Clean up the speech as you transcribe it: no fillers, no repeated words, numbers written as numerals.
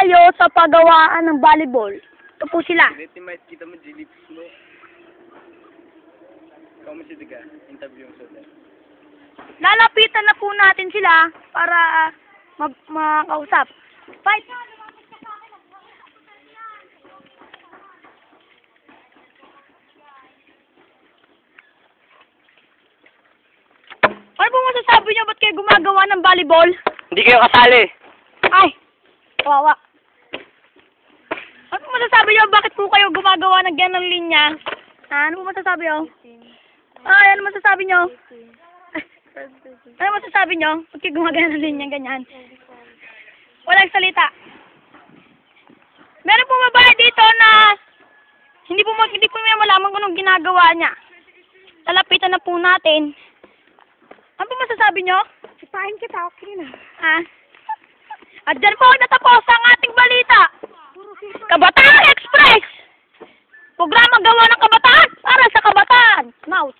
tayo sa paggawaan ng volleyball. Ito po sila. Kita mo, Jilips mo. Ikaw mo si Diga, interview mo sa. Lalapitan na po natin sila para makausap. Fight! Ano po masasabi niyo? Ba't kayo gumagawa ng volleyball? Hindi kayo kasali. Ay! Kawawa. Ano po masasabi niyo? Bakit po kayo gumagawa ng ganang linya? Ano po masasabi niyo? Ay, ano masasabi niyo? Ano masasabi niyo? Ba't kayo gumagawa ng linya ganyan? Walang salita. Meron po babae dito na hindi po niya malaman kung anong ginagawa niya. Lalapitan na po natin. Ano po masasabi niyo? Sipahin kita, okay na. At dyan po natapos ang ating balita. Kabataan Express! Programa gawa ng kabataan para sa kabataan. Mouth.